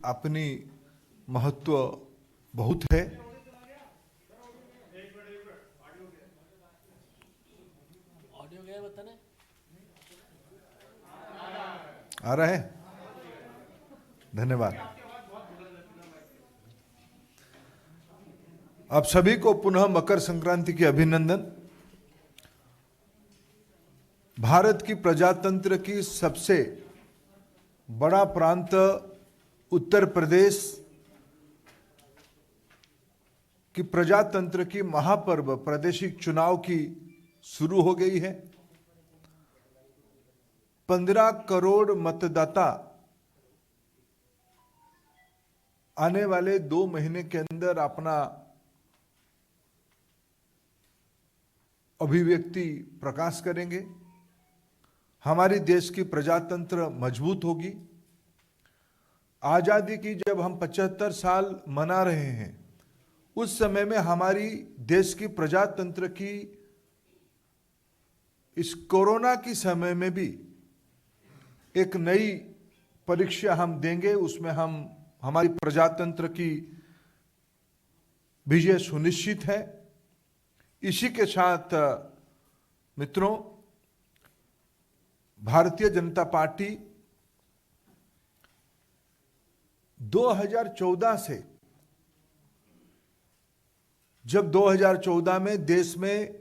अपनी महत्व बहुत है। ऑडियो गया बताने आ रहा है। धन्यवाद। आप सभी को पुनः मकर संक्रांति की अभिनंदन। भारत की प्रजातंत्र की सबसे बड़ा प्रांत उत्तर प्रदेश की प्रजातंत्र की महापर्व प्रादेशिक चुनाव की शुरू हो गई है। 15 करोड़ मतदाता आने वाले 2 महीने के अंदर अपना अभिव्यक्ति प्रकाश करेंगे। हमारी देश की प्रजातंत्र मजबूत होगी। आजादी की जब हम 75 साल मना रहे हैं, उस समय में हमारी देश की प्रजातंत्र की इस कोरोना की समय में भी एक नई परीक्षा हम देंगे। उसमें हम हमारी प्रजातंत्र की विजय सुनिश्चित है। इसी के साथ मित्रों, भारतीय जनता पार्टी 2014 से, जब 2014 में देश में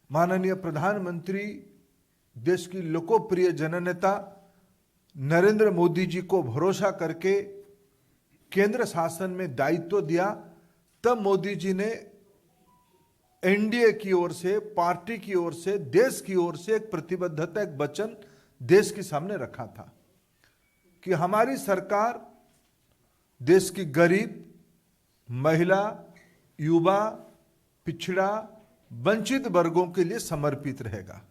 माननीय प्रधानमंत्री, देश की लोकप्रिय जननेता नरेंद्र मोदी जी को भरोसा करके केंद्र शासन में दायित्व दिया, तब मोदी जी ने एनडीए की ओर से, पार्टी की ओर से, देश की ओर से एक प्रतिबद्धता, एक वचन देश के सामने रखा था कि हमारी सरकार देश की गरीब, महिला, युवा, पिछड़ा, वंचित वर्गों के लिए समर्पित रहेगा।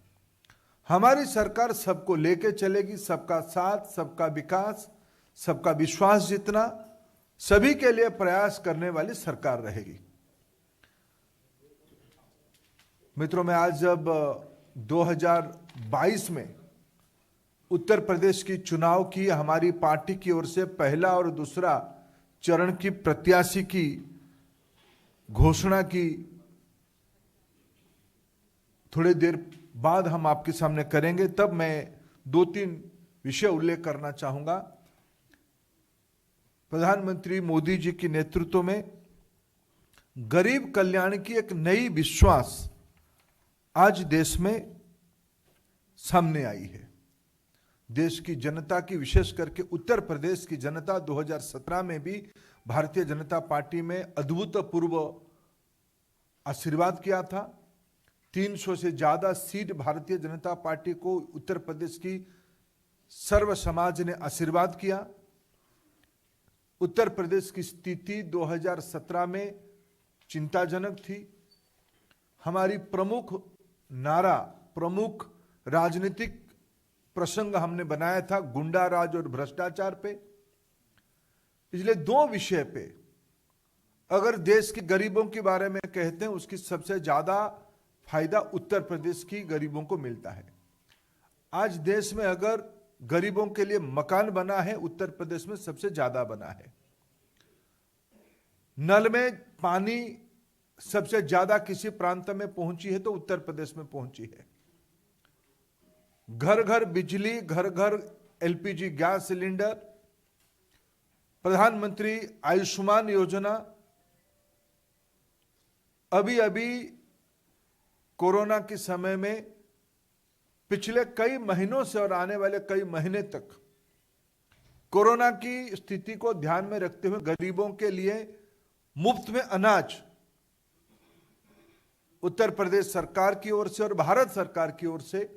हमारी सरकार सबको लेके चलेगी, सबका साथ, सबका विकास, सबका विश्वास जीतना, सभी के लिए प्रयास करने वाली सरकार रहेगी। मित्रों, मैं आज जब 2022 में उत्तर प्रदेश की चुनाव की हमारी पार्टी की ओर से पहला और दूसरा चरण की प्रत्याशी की घोषणा की, थोड़ी देर बाद हम आपके सामने करेंगे, तब मैं 2-3 विषय उल्लेख करना चाहूंगा। प्रधानमंत्री मोदी जी के नेतृत्व में गरीब कल्याण की एक नई विश्वास आज देश में सामने आई है। देश की जनता की, विशेष करके उत्तर प्रदेश की जनता 2017 में भी भारतीय जनता पार्टी में अभूतपूर्व आशीर्वाद किया था। 300 से ज्यादा सीट भारतीय जनता पार्टी को उत्तर प्रदेश की सर्व समाज ने आशीर्वाद किया। उत्तर प्रदेश की स्थिति 2017 में चिंताजनक थी। हमारी प्रमुख नारा, प्रमुख राजनीतिक प्रसंग हमने बनाया था गुंडा राज और भ्रष्टाचार पे। इसलिए 2 विषय पे अगर देश के गरीबों के बारे में कहते हैं, उसकी सबसे ज्यादा फायदा उत्तर प्रदेश की गरीबों को मिलता है। आज देश में अगर गरीबों के लिए मकान बना है, उत्तर प्रदेश में सबसे ज्यादा बना है। नल में पानी सबसे ज्यादा किसी प्रांत में पहुंची है तो उत्तर प्रदेश में पहुंची है। घर घर बिजली, घर घर एलपीजी गैस सिलेंडर, प्रधानमंत्री आयुष्मान योजना, अभी अभी कोरोना के समय में पिछले कई महीनों से और आने वाले कई महीने तक कोरोना की स्थिति को ध्यान में रखते हुए गरीबों के लिए मुफ्त में अनाज उत्तर प्रदेश सरकार की ओर से और भारत सरकार की ओर से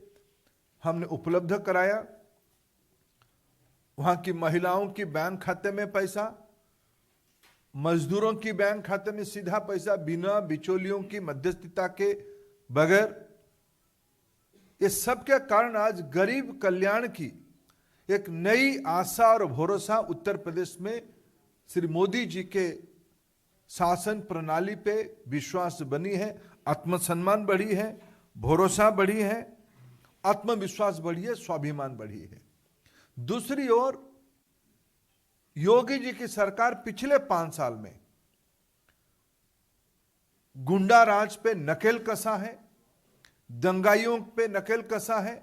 हमने उपलब्ध कराया। वहां की महिलाओं की बैंक खाते में पैसा, मजदूरों की बैंक खाते में सीधा पैसा, बिना बिचौलियों की मध्यस्थता के बगैर। ये सब के कारण आज गरीब कल्याण की एक नई आशा और भरोसा उत्तर प्रदेश में श्री मोदी जी के शासन प्रणाली पे विश्वास बनी है। आत्मसम्मान बढ़ी है, भरोसा बढ़ी है, आत्मविश्वास बढ़ी है, स्वाभिमान बढ़ी है। दूसरी ओर योगी जी की सरकार पिछले 5 साल में गुंडा राज पे नकेल कसा है, दंगाइयों पे नकेल कसा है,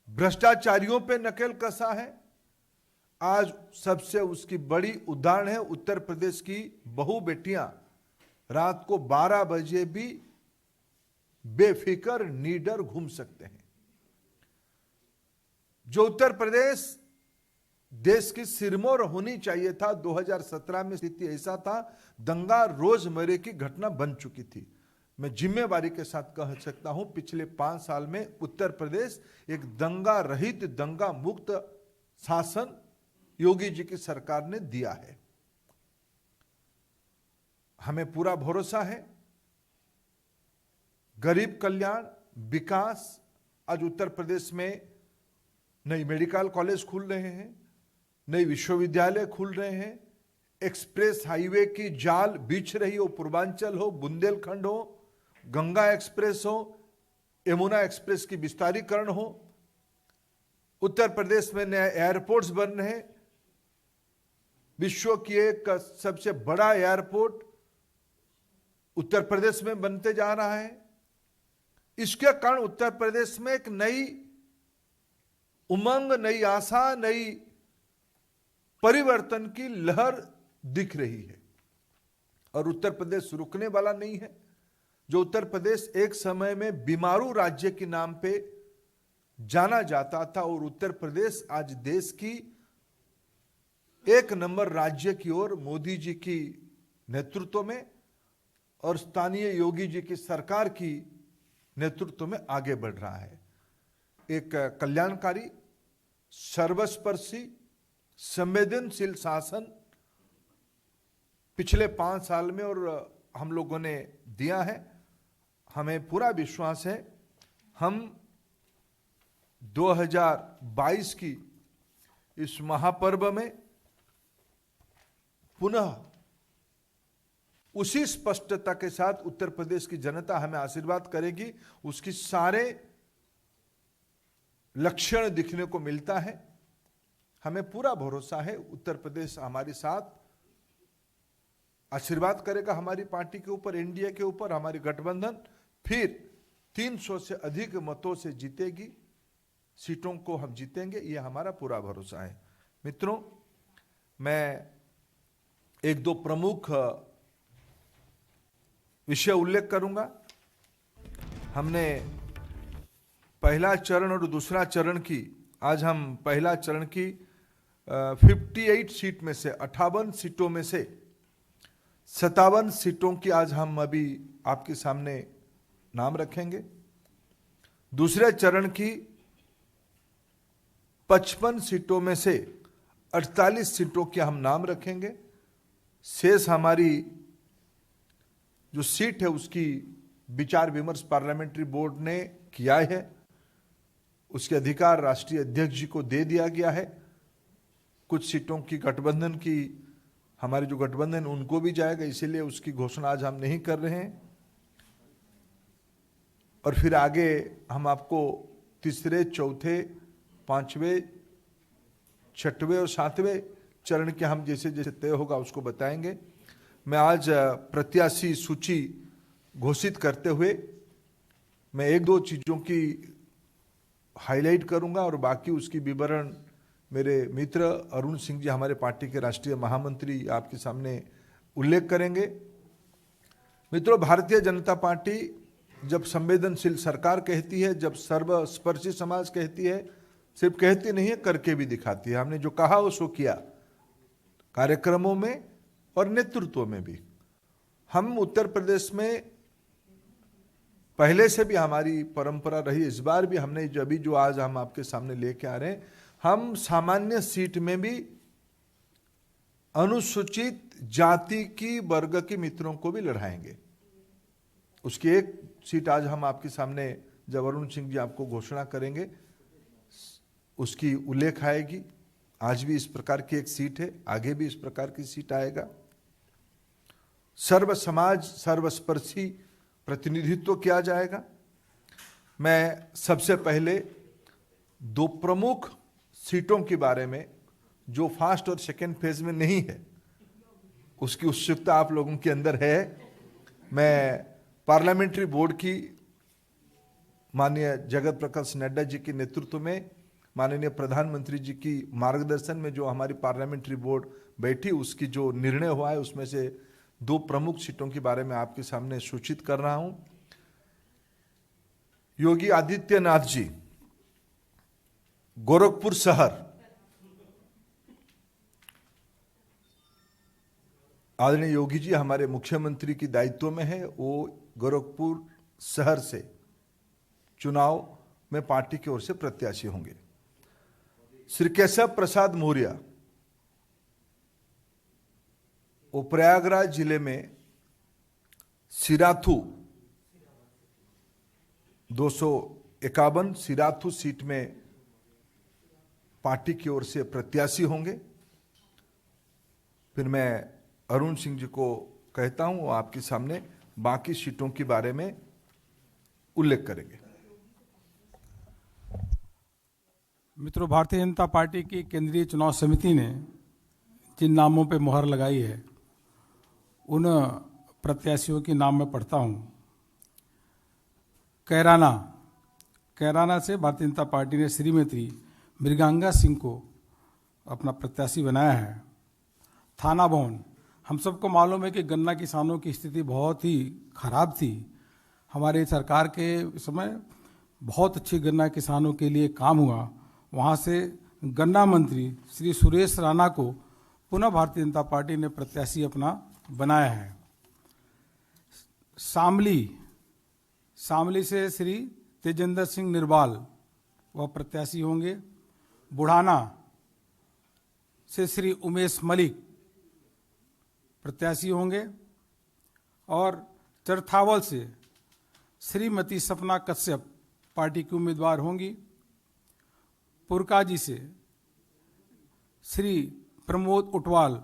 भ्रष्टाचारियों पे नकेल कसा है। आज सबसे उसकी बड़ी उदाहरण है उत्तर प्रदेश की बहू बेटियां रात को 12 बजे भी बेफिक्र निडर घूम सकते हैं। जो उत्तर प्रदेश देश की सिरमौर होनी चाहिए था, 2017 में स्थिति ऐसा था, दंगा रोजमर्रे की घटना बन चुकी थी। मैं जिम्मेवारी के साथ कह सकता हूं पिछले 5 साल में उत्तर प्रदेश एक दंगा रहित, दंगा मुक्त शासन योगी जी की सरकार ने दिया है। हमें पूरा भरोसा है गरीब कल्याण, विकास। आज उत्तर प्रदेश में नई मेडिकल कॉलेज खुल रहे हैं, नई विश्वविद्यालय खुल रहे हैं, एक्सप्रेस हाईवे की जाल बिछ रही हो, पूर्वांचल हो, बुंदेलखंड हो, गंगा एक्सप्रेस हो, यमुना एक्सप्रेस की विस्तारीकरण हो। उत्तर प्रदेश में नए एयरपोर्ट्स बन रहे हैं। विश्व की एक सबसे बड़ा एयरपोर्ट उत्तर प्रदेश में बनते जा रहा है। इसके कारण उत्तर प्रदेश में एक नई उमंग, नई आशा, नई परिवर्तन की लहर दिख रही है और उत्तर प्रदेश रुकने वाला नहीं है। जो उत्तर प्रदेश एक समय में बीमारू राज्य के नाम पे जाना जाता था और उत्तर प्रदेश आज देश की 1 नंबर राज्य की ओर मोदी जी की नेतृत्व में और स्थानीय योगी जी की सरकार की नेतृत्व में आगे बढ़ रहा है। एक कल्याणकारी, सर्वस्पर्शी, संवेदनशील शासन पिछले 5 साल में और हम लोगों ने दिया है। हमें पूरा विश्वास है हम 2022 की इस महापर्व में पुनः उसी स्पष्टता के साथ उत्तर प्रदेश की जनता हमें आशीर्वाद करेगी, उसकी सारे लक्षण दिखने को मिलता है। हमें पूरा भरोसा है उत्तर प्रदेश हमारे साथ आशीर्वाद करेगा, हमारी पार्टी के ऊपर, एनडीए के ऊपर, हमारी गठबंधन फिर 300 से अधिक मतों से जीतेगी, सीटों को हम जीतेंगे, ये हमारा पूरा भरोसा है। मित्रों, मैं 1-2 प्रमुख विषय उल्लेख करूंगा। हमने पहला चरण और दूसरा चरण की, आज हम पहला चरण की 58 सीट में से 58 सीटों में से 57 सीटों की आज हम अभी आपके सामने नाम रखेंगे। दूसरे चरण की 55 सीटों में से 48 सीटों के हम नाम रखेंगे। शेष हमारी जो सीट है उसकी विचार विमर्श पार्लियामेंट्री बोर्ड ने किया है, उसके अधिकार राष्ट्रीय अध्यक्ष जी को दे दिया गया है। कुछ सीटों की गठबंधन की, हमारे जो गठबंधन उनको भी जाएगा, इसीलिए उसकी घोषणा आज हम नहीं कर रहे हैं। और फिर आगे हम आपको तीसरे, चौथे, 5वें, 6वें और 7वें चरण के हम जैसे जैसे तय होगा उसको बताएंगे। मैं आज प्रत्याशी सूची घोषित करते हुए मैं 1-2 चीजों की हाईलाइट करूंगा और बाकी उसकी विवरण मेरे मित्र अरुण सिंह जी, हमारे पार्टी के राष्ट्रीय महामंत्री, आपके सामने उल्लेख करेंगे। मित्रों, भारतीय जनता पार्टी जब संवेदनशील सरकार कहती है, जब सर्वस्पर्शी समाज कहती है, सिर्फ कहती नहीं है, करके भी दिखाती है। हमने जो कहा वो सो किया, कार्यक्रमों में और नेतृत्व में भी। हम उत्तर प्रदेश में पहले से भी हमारी परंपरा रही, इस बार भी हमने जो आज हम आपके सामने लेके आ रहे हैं, हम सामान्य सीट में भी अनुसूचित जाति की वर्ग के मित्रों को भी लड़ाएंगे। उसकी एक सीट आज हम आपके सामने, जब अरुण सिंह जी आपको घोषणा करेंगे, उसकी उल्लेख आएगी। आज भी इस प्रकार की एक सीट है, आगे भी इस प्रकार की सीट आएगा। सर्व समाज, सर्वस्पर्शी प्रतिनिधित्व किया जाएगा। मैं सबसे पहले 2 प्रमुख सीटों के बारे में जो फर्स्ट और सेकेंड फेज में नहीं है, उसकी उत्सुकता आप लोगों के अंदर है। मैं पार्लियामेंट्री बोर्ड की माननीय जगत प्रकाश नड्डा जी के नेतृत्व में, माननीय प्रधानमंत्री जी की मार्गदर्शन में जो हमारी पार्लियामेंट्री बोर्ड बैठी, उसकी जो निर्णय हुआ है उसमें से 2 प्रमुख सीटों के बारे में आपके सामने सूचित कर रहा हूं। योगी आदित्यनाथ जी गोरखपुर शहर, आदरणीय योगी जी हमारे मुख्यमंत्री की दायित्व में है, वो गोरखपुर शहर से चुनाव में पार्टी की ओर से प्रत्याशी होंगे। श्री केशव प्रसाद मौर्य, वो प्रयागराज जिले में सिराथू 251 सिराथू सीट में पार्टी की ओर से प्रत्याशी होंगे। फिर मैं अरुण सिंह जी को कहता हूं, वो आपके सामने बाकी सीटों के बारे में उल्लेख करेंगे। मित्रों, भारतीय जनता पार्टी की केंद्रीय चुनाव समिति ने जिन नामों पर मुहर लगाई है, उन प्रत्याशियों के नाम मैं पढ़ता हूं। कैराना से भारतीय जनता पार्टी ने श्रीमती मृगांगा सिंह को अपना प्रत्याशी बनाया है। थाना भवन, हम सबको मालूम है कि गन्ना किसानों की स्थिति बहुत ही खराब थी। हमारे सरकार के समय बहुत अच्छी गन्ना किसानों के लिए काम हुआ। वहाँ से गन्ना मंत्री श्री सुरेश राणा को पुनः भारतीय जनता पार्टी ने प्रत्याशी अपना बनाया है। शामली से श्री तेजेंद्र सिंह निर्वाल वह प्रत्याशी होंगे। बुढ़ाना से श्री उमेश मलिक प्रत्याशी होंगे और चरथावल से श्रीमती सपना कश्यप पार्टी की उम्मीदवार होंगी। पुरकाजी से श्री प्रमोद उटवाल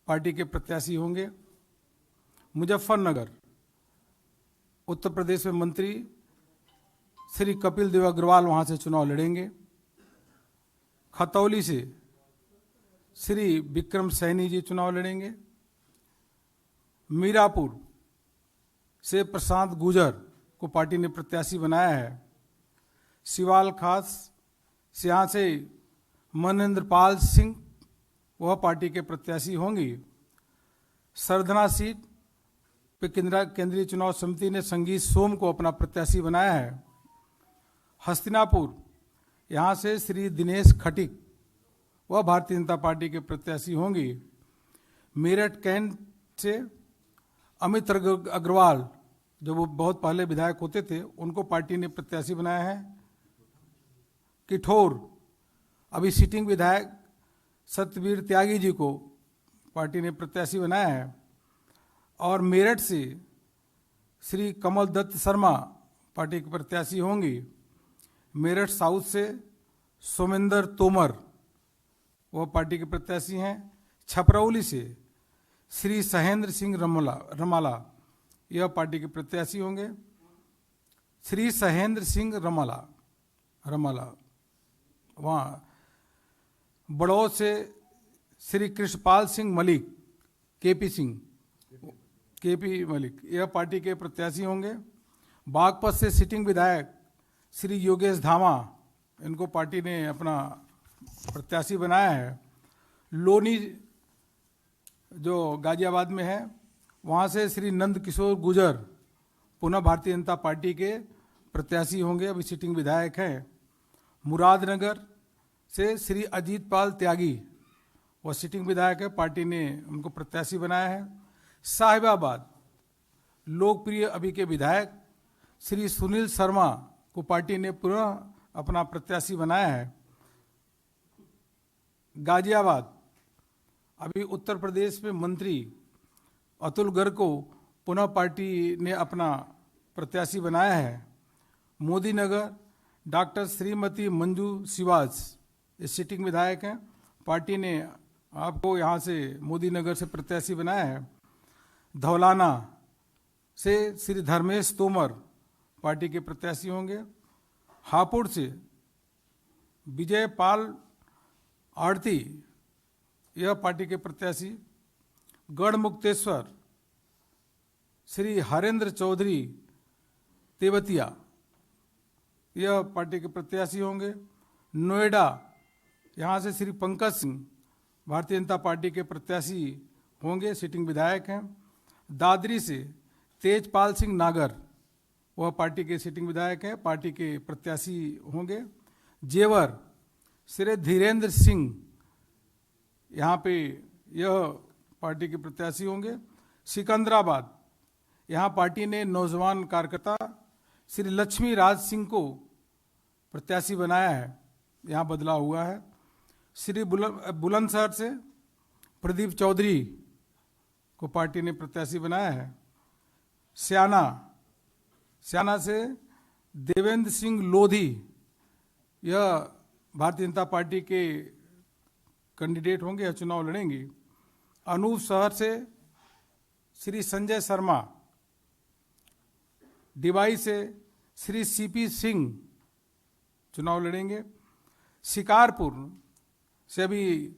पार्टी के प्रत्याशी होंगे। मुजफ्फरनगर उत्तर प्रदेश में मंत्री श्री कपिल देव अग्रवाल वहाँ से चुनाव लड़ेंगे। खतौली से श्री विक्रम सैनी जी चुनाव लड़ेंगे। मीरापुर से प्रशांत गुजर को पार्टी ने प्रत्याशी बनाया है। सिवाल खास से यहाँ से मनेंद्र पाल सिंह वह पार्टी के प्रत्याशी होंगी। सरधना सीट पे केंद्रीय चुनाव समिति ने संगीत सोम को अपना प्रत्याशी बनाया है। हस्तिनापुर यहाँ से श्री दिनेश खटिक वह भारतीय जनता पार्टी के प्रत्याशी होंगी। मेरठ कैंट से अमित अग्रवाल, जो वो बहुत पहले विधायक होते थे, उनको पार्टी ने प्रत्याशी बनाया है। किठौर अभी सिटिंग विधायक सत्यवीर त्यागी जी को पार्टी ने प्रत्याशी बनाया है। और मेरठ से श्री कमल दत्त शर्मा पार्टी के प्रत्याशी होंगी। मेरठ साउथ से सोमेंद्र तोमर वह पार्टी के प्रत्याशी हैं। छपरौली से श्री सहेंद्र सिंह रमाला यह पार्टी के प्रत्याशी होंगे। श्री सहेंद्र सिंह रमाला वहाँ। बड़ौद से श्री कृष्णपाल सिंह मलिक केपी मलिक यह पार्टी के प्रत्याशी होंगे। बागपत से सिटिंग विधायक श्री योगेश धामा, इनको पार्टी ने अपना प्रत्याशी बनाया है। लोनी जो गाजियाबाद में है, वहाँ से श्री नंद किशोर गुजर पुनः भारतीय जनता पार्टी के प्रत्याशी होंगे, अभी सिटिंग विधायक हैं। मुरादनगर से श्री अजीत पाल त्यागी वह सिटिंग विधायक है, पार्टी ने उनको प्रत्याशी बनाया है। साहिबाबाद लोकप्रिय अभी के विधायक श्री सुनील शर्मा को पार्टी ने पुनः अपना प्रत्याशी बनाया है। गाजियाबाद अभी उत्तर प्रदेश में मंत्री अतुल गर्ग को पुनः पार्टी ने अपना प्रत्याशी बनाया है। मोदी नगर डॉक्टर श्रीमती मंजू शिवाज ये सिटिंग विधायक हैं, पार्टी ने आपको यहाँ से मोदी नगर से प्रत्याशी बनाया है। धौलाना से श्री धर्मेश तोमर पार्टी के प्रत्याशी होंगे। हापुड़ से विजय पाल आड़ती, यह पार्टी के प्रत्याशी। गढ़मुक्तेश्वर श्री हरेंद्र चौधरी तेवतिया, यह पार्टी के प्रत्याशी होंगे। नोएडा, यहाँ से श्री पंकज सिंह भारतीय जनता पार्टी के प्रत्याशी होंगे, सिटिंग विधायक हैं। दादरी से तेजपाल सिंह नागर, वह पार्टी के सिटिंग विधायक हैं, पार्टी के प्रत्याशी होंगे। जेवर श्री धीरेन्द्र सिंह, यहाँ पे यह पार्टी के प्रत्याशी होंगे। सिकंदराबाद, यहाँ पार्टी ने नौजवान कार्यकर्ता श्री लक्ष्मी राज सिंह को प्रत्याशी बनाया है, यहाँ बदलाव हुआ है। श्री बुलंदशहर से प्रदीप चौधरी को पार्टी ने प्रत्याशी बनाया है। स्याना से देवेंद्र सिंह लोधी, यह भारतीय जनता पार्टी के कैंडिडेट होंगे या चुनाव लड़ेंगे। अनूप शहर से श्री संजय शर्मा, डिवाई से श्री सीपी सिंह चुनाव लड़ेंगे। शिकारपुर से अभी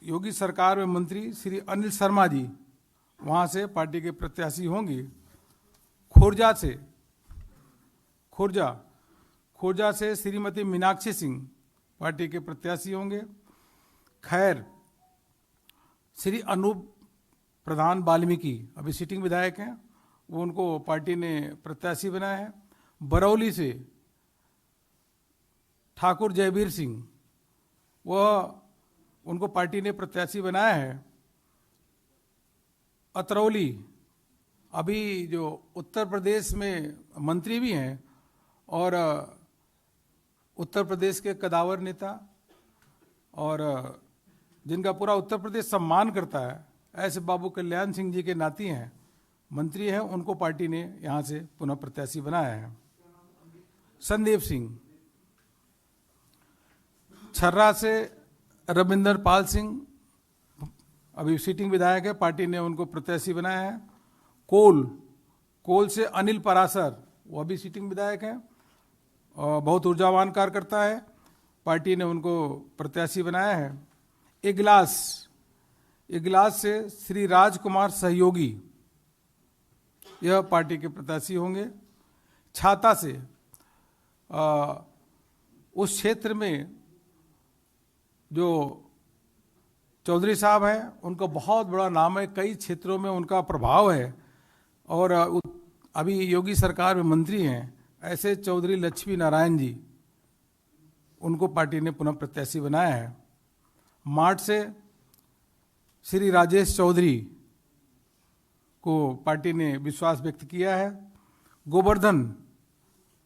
योगी सरकार में मंत्री श्री अनिल शर्मा जी, वहाँ से पार्टी के प्रत्याशी होंगे। खोरजा से श्रीमती मीनाक्षी सिंह पार्टी के प्रत्याशी होंगे। खैर, श्री अनूप प्रधान वाल्मीकि अभी सिटिंग विधायक हैं, वो उनको पार्टी ने प्रत्याशी बनाया है। बरौली से ठाकुर जयवीर सिंह, वह उनको पार्टी ने प्रत्याशी बनाया है। अतरौली, अभी जो उत्तर प्रदेश में मंत्री भी हैं और उत्तर प्रदेश के कदावर नेता और जिनका पूरा उत्तर प्रदेश सम्मान करता है, ऐसे बाबू कल्याण सिंह जी के नाती हैं, मंत्री हैं, उनको पार्टी ने यहाँ से पुनः प्रत्याशी बनाया है। संदीप सिंह, छर्रा से रविंदर पाल सिंह अभी सिटिंग विधायक है, पार्टी ने उनको प्रत्याशी बनाया है। कोल से अनिल परासर, वो अभी सिटिंग विधायक हैं और बहुत ऊर्जावान कार्यकर्ता है, पार्टी ने उनको प्रत्याशी बनाया है। इगलास से श्री राजकुमार सहयोगी, यह पार्टी के प्रत्याशी होंगे। छाता से उस क्षेत्र में जो चौधरी साहब हैं, उनका बहुत बड़ा नाम है, कई क्षेत्रों में उनका प्रभाव है और अभी योगी सरकार में मंत्री हैं, ऐसे चौधरी लक्ष्मी नारायण जी, उनको पार्टी ने पुनः प्रत्याशी बनाया है। मार्ट से श्री राजेश चौधरी को पार्टी ने विश्वास व्यक्त किया है। गोवर्धन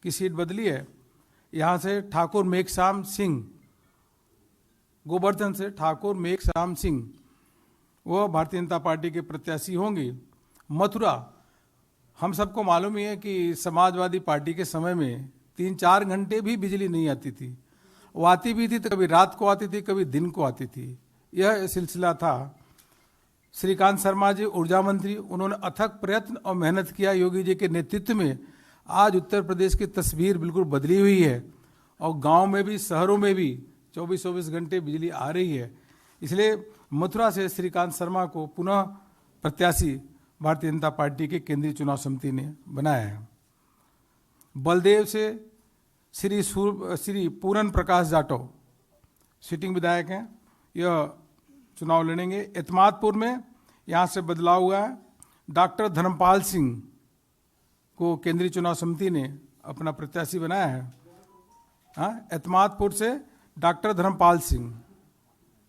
की सीट बदली है, यहाँ से ठाकुर मेघश्याम सिंह, गोवर्धन से ठाकुर मेघश्याम सिंह, वह भारतीय जनता पार्टी के प्रत्याशी होंगे। मथुरा, हम सबको मालूम ही है कि समाजवादी पार्टी के समय में 3-4 घंटे भी बिजली नहीं आती थी, वो आती भी थी तो कभी रात को आती थी, कभी दिन को आती थी, यह सिलसिला था। श्रीकांत शर्मा जी ऊर्जा मंत्री, उन्होंने अथक प्रयत्न और मेहनत किया योगी जी के नेतृत्व में, आज उत्तर प्रदेश की तस्वीर बिल्कुल बदली हुई है और गांव में भी शहरों में भी 24-24 घंटे बिजली आ रही है। इसलिए मथुरा से श्रीकांत शर्मा को पुनः प्रत्याशी भारतीय जनता पार्टी के केंद्रीय चुनाव समिति ने बनाया है। बलदेव से श्री पूरन प्रकाश जाटव सिटिंग विधायक हैं, यह चुनाव लड़ेंगे। एतमादपुर में यहाँ से बदलाव हुआ है, डॉक्टर धर्मपाल सिंह को केंद्रीय चुनाव समिति ने अपना प्रत्याशी बनाया है। हाँ, एतमादपुर से डॉक्टर धर्मपाल सिंह,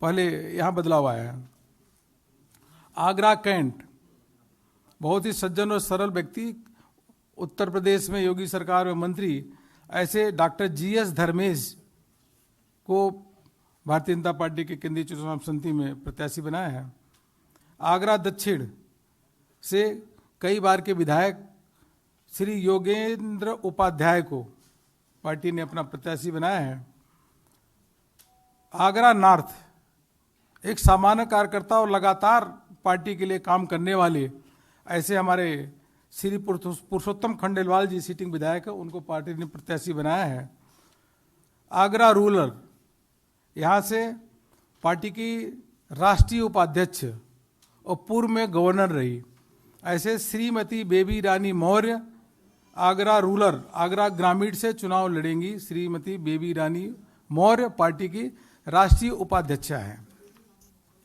पहले यहाँ बदलाव आया है। आगरा कैंट, बहुत ही सज्जन और सरल व्यक्ति, उत्तर प्रदेश में योगी सरकार में मंत्री, ऐसे डॉक्टर GS धर्मेश को भारतीय जनता पार्टी के केंद्रीय चुनाव समिति में प्रत्याशी बनाया है। आगरा दक्षिण से कई बार के विधायक श्री योगेंद्र उपाध्याय को पार्टी ने अपना प्रत्याशी बनाया है। आगरा नॉर्थ, एक सामान्य कार्यकर्ता और लगातार पार्टी के लिए काम करने वाले, ऐसे हमारे श्री पुरुषोत्तम खंडेलवाल जी सिटिंग विधायक है, उनको पार्टी ने प्रत्याशी बनाया है। आगरा रूरल, यहाँ से पार्टी की राष्ट्रीय उपाध्यक्ष और पूर्व में गवर्नर रही, ऐसे श्रीमती बेबी रानी मौर्य आगरा रूरल, आगरा ग्रामीण से चुनाव लड़ेंगी। श्रीमती बेबी रानी मौर्य पार्टी की राष्ट्रीय उपाध्यक्षा हैं।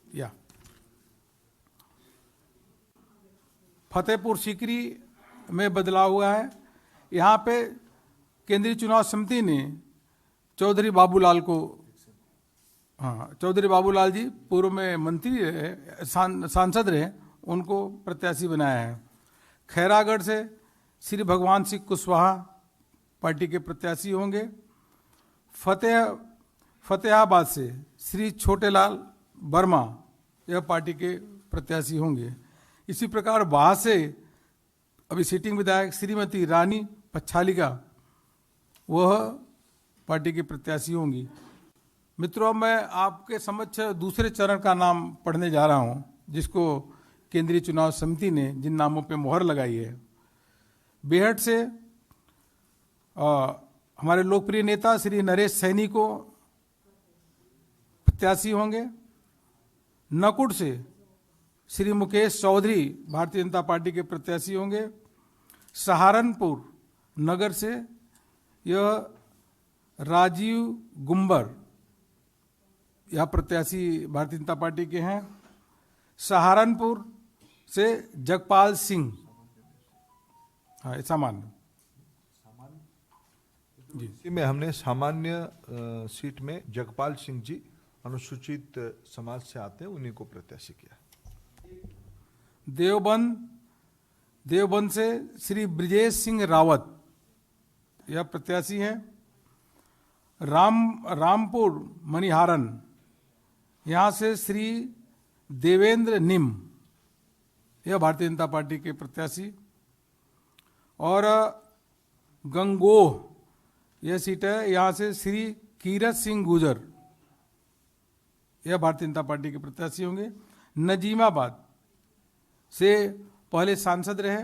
या फतेहपुर सीकरी में बदलाव हुआ है। यहाँ पे केंद्रीय चुनाव समिति ने चौधरी बाबूलाल को, चौधरी बाबूलाल जी पूर्व में मंत्री रहे, सांसद रहे, उनको प्रत्याशी बनाया है। खैरागढ़ से श्री भगवान सिंह कुशवाहा पार्टी के प्रत्याशी होंगे। फतेहाबाद से श्री छोटेलाल वर्मा यह पार्टी के प्रत्याशी होंगे। इसी प्रकार वहाँ से अभी सिटिंग विधायक श्रीमती रानी पच्छालिका वह पार्टी की प्रत्याशी होंगी। मित्रों, मैं आपके समक्ष दूसरे चरण का नाम पढ़ने जा रहा हूँ, जिसको केंद्रीय चुनाव समिति ने जिन नामों पे मोहर लगाई है। बेहट से हमारे लोकप्रिय नेता श्री नरेश सैनी को प्रत्याशी होंगे। नकुड़ से श्री मुकेश चौधरी भारतीय जनता पार्टी के प्रत्याशी होंगे। सहारनपुर नगर से यह राजीव गुम्बर यह प्रत्याशी भारतीय जनता पार्टी के हैं। सहारनपुर से जगपाल सिंह, हाँ सामान्य जी, इसी में हमने सामान्य सीट में जगपाल सिंह जी अनुसूचित समाज से आते हैं, उन्हीं को प्रत्याशी किया। देवबंद से श्री ब्रिजेश सिंह रावत यह प्रत्याशी हैं। रामपुर मणिहारन, यहाँ से श्री देवेंद्र निम यह भारतीय जनता पार्टी के प्रत्याशी। और गंगोह यह सीट है, यहाँ से श्री कीरत सिंह गुजर यह भारतीय जनता पार्टी के प्रत्याशी होंगे। नजीमाबाद से पहले सांसद रहे,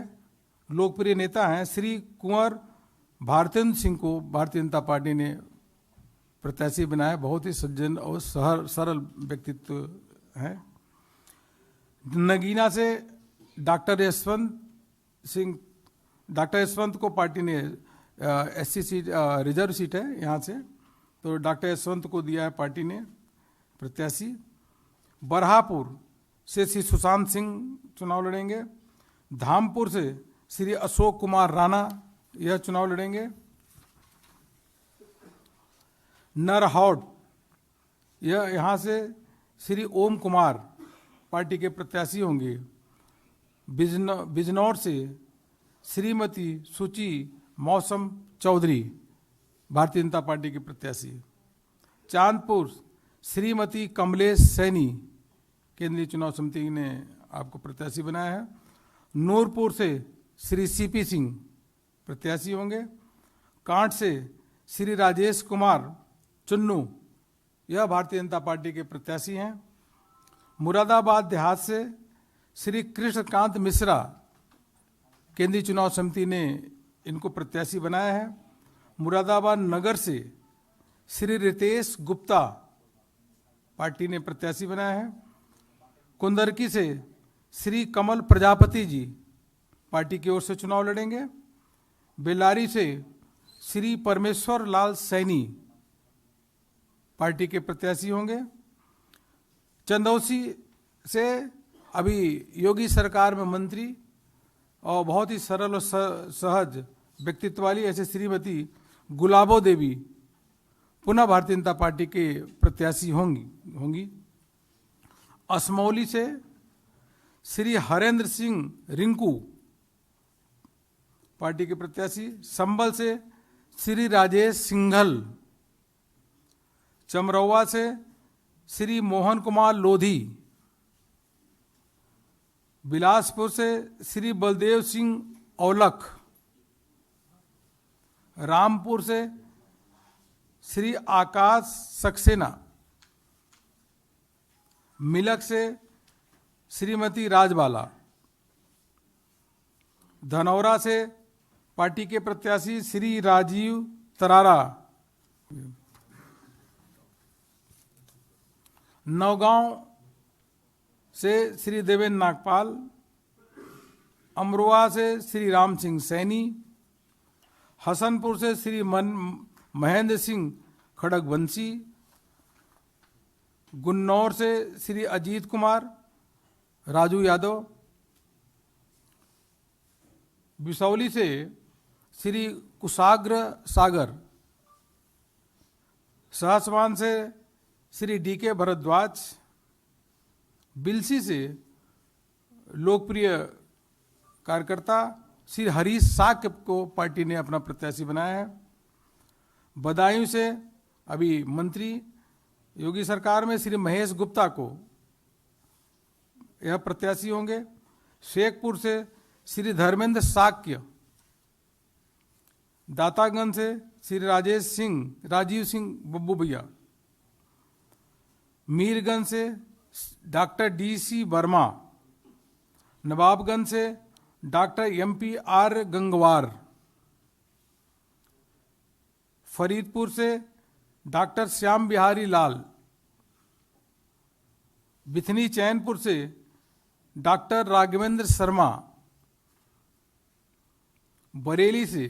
लोकप्रिय नेता हैं, श्री कुंवर भारतेंद्र सिंह को भारतीय जनता पार्टी ने प्रत्याशी बनाया। बहुत ही सज्जन और सरल व्यक्तित्व है। नगीना से डॉक्टर यशवंत को पार्टी ने एससी सीट, रिजर्व सीट है यहाँ से, तो डॉक्टर यशवंत को दिया है पार्टी ने प्रत्याशी। बरहापुर से श्री सुशांत सिंह चुनाव लड़ेंगे। धामपुर से श्री अशोक कुमार राणा यह चुनाव लड़ेंगे। नरहौट यह यहाँ से श्री ओम कुमार पार्टी के प्रत्याशी होंगे। बिजनौर से श्रीमती सुची मौसम चौधरी भारतीय जनता पार्टी के प्रत्याशी। चांदपुर श्रीमती कमलेश सैनी केंद्रीय चुनाव समिति ने आपको प्रत्याशी बनाया है। नूरपुर से श्री सीपी सिंह प्रत्याशी होंगे। कांट से श्री राजेश कुमार चुन्नू यह भारतीय जनता पार्टी के प्रत्याशी हैं। मुरादाबाद देहात से श्री कृष्णकांत मिश्रा केंद्रीय चुनाव समिति ने इनको प्रत्याशी बनाया है। मुरादाबाद नगर से श्री रितेश गुप्ता पार्टी ने प्रत्याशी बनाया है। कुंदरकी से श्री कमल प्रजापति जी पार्टी की ओर से चुनाव लड़ेंगे। बेलारी से श्री परमेश्वर लाल सैनी पार्टी के प्रत्याशी होंगे। चंदौसी से अभी योगी सरकार में मंत्री और बहुत ही सरल और सहज व्यक्तित्व वाली ऐसे श्रीमती गुलाबो देवी पुनः भारतीय जनता पार्टी के प्रत्याशी होंगी। असमौली से श्री हरेंद्र सिंह रिंकू पार्टी के प्रत्याशी। संबल से श्री राजेश सिंघल। चमरौवा से श्री मोहन कुमार लोधी। बिलासपुर से श्री बलदेव सिंह औलख। रामपुर से श्री आकाश सक्सेना। मिलक से श्रीमती राजबाला। धनौरा से पार्टी के प्रत्याशी श्री राजीव तरारा। नौगांव से श्री देवेंद्र नागपाल, अमरोहा से श्री राम सिंह सैनी, हसनपुर से श्री महेंद्र सिंह खड़गवंशी, गुन्नौर से श्री अजीत कुमार, राजू यादव, बिसौली से श्री कुशाग्र सागर, सहसवान से श्री डीके भरद्वाज, बिलसी से लोकप्रिय कार्यकर्ता श्री हरीश साक्य को पार्टी ने अपना प्रत्याशी बनाया है। बदायूं से अभी मंत्री योगी सरकार में श्री महेश गुप्ता को यह प्रत्याशी होंगे। शेखपुर से श्री धर्मेंद्र साक्य, दातागंज से श्री राजीव सिंह बब्बू भैया, मीरगंज से डॉक्टर DC वर्मा, नवाबगंज से डॉक्टर MP.R. गंगवार, फरीदपुर से डॉक्टर श्याम बिहारी लाल, बिथनी चैनपुर से डॉक्टर राघवेंद्र शर्मा, बरेली से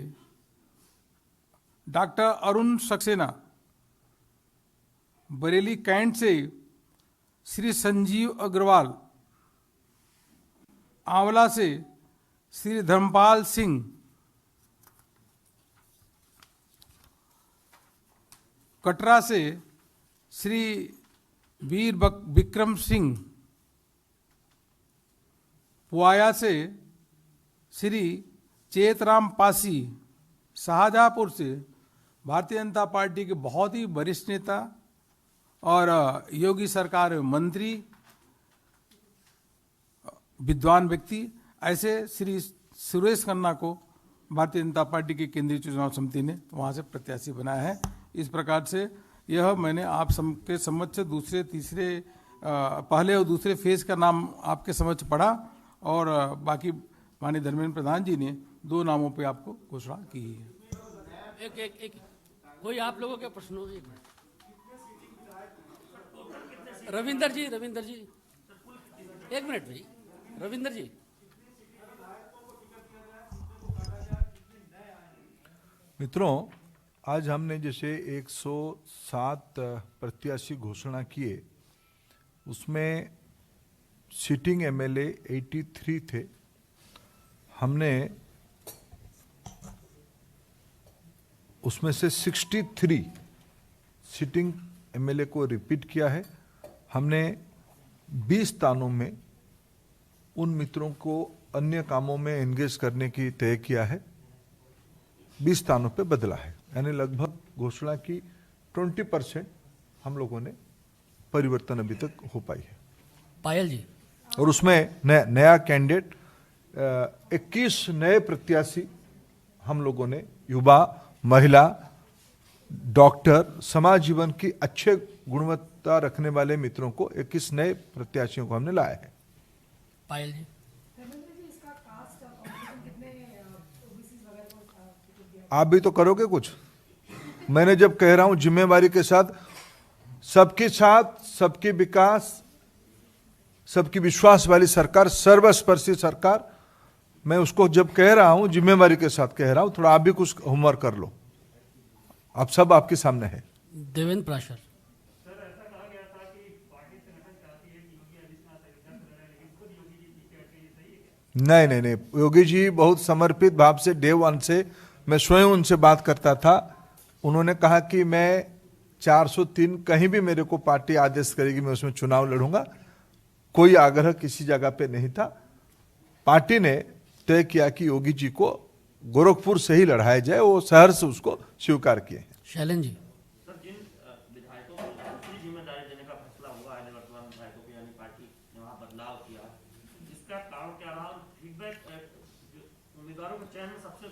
डॉक्टर अरुण सक्सेना, बरेली कैंट से श्री संजीव अग्रवाल, आंवला से श्री धर्मपाल सिंह, कटरा से श्री वीर विक्रम सिंह, पुआया से श्री चेतराम पासी, शाहजहांपुर से भारतीय जनता पार्टी के बहुत ही वरिष्ठ नेता और योगी सरकार में मंत्री, विद्वान व्यक्ति, ऐसे श्री सुरेश खन्ना को भारतीय जनता पार्टी की केंद्रीय चुनाव समिति ने वहाँ से प्रत्याशी बनाया है। इस प्रकार से यह मैंने आप सबके समक्ष दूसरे तीसरे पहले और दूसरे फेज का नाम आपके समक्ष पढ़ा और बाकी माननीय धर्मेंद्र प्रधान जी ने 2 नामों पे आपको घोषणा की है। एक कोई आप लोगों के प्रश्न हो? एक मिनट, रविंदर जी एक मिनट भाई, रविंदर जी। मित्रों, आज हमने जैसे 107 प्रत्याशी घोषणा किए, उसमें सिटिंग MLA 83 थे। हमने उसमें से 63 सिटिंग MLA को रिपीट किया है। हमने 20 स्थानों में उन मित्रों को अन्य कामों में एंगेज करने की तय किया है, 20 स्थानों पे बदला है, यानी लगभग घोषणा की 20% हम लोगों ने परिवर्तन अभी तक हो पाई है। पायल जी, और उसमें नया कैंडिडेट 21 नए प्रत्याशी हम लोगों ने युवा, महिला, डॉक्टर, समाज जीवन की अच्छे गुणवत्ता रखने वाले मित्रों को 21 नए प्रत्याशियों को हमने लाया है। पायल जी, आप भी तो करोगे कुछ? मैंने जब कह रहा हूं जिम्मेवारी के साथ, सबके साथ सबके विकास, सबकी विश्वास वाली सरकार, सर्वस्पर्शी सरकार, मैं उसको जब कह रहा हूं जिम्मेवारी के साथ कह रहा हूं। थोड़ा आप भी कुछ होमवर्क कर लो, आप सब आपके सामने है। देवेंद्र प्राशर। नहीं, योगी जी बहुत समर्पित भाव से डे 1 से मैं स्वयं उनसे बात करता था। उन्होंने कहा कि मैं 403 कहीं भी मेरे को पार्टी आदेश करेगी मैं उसमें चुनाव लड़ूंगा। कोई आग्रह किसी जगह पे नहीं था। पार्टी ने तय किया कि योगी जी को गोरखपुर से ही लड़ाया जाए, वो शहर से उसको स्वीकार किए। शैलन जी, सर, जिन विधायकों को दूसरी जिम्मेदारी देने का फैसला हुआ है, निवर्तमान विधायकों की, यानी पार्टी ने वहाँ बदलाव किया, इसका कारण क्या रहा? फीडबैक उम्मीदवारों के चयन में सबसे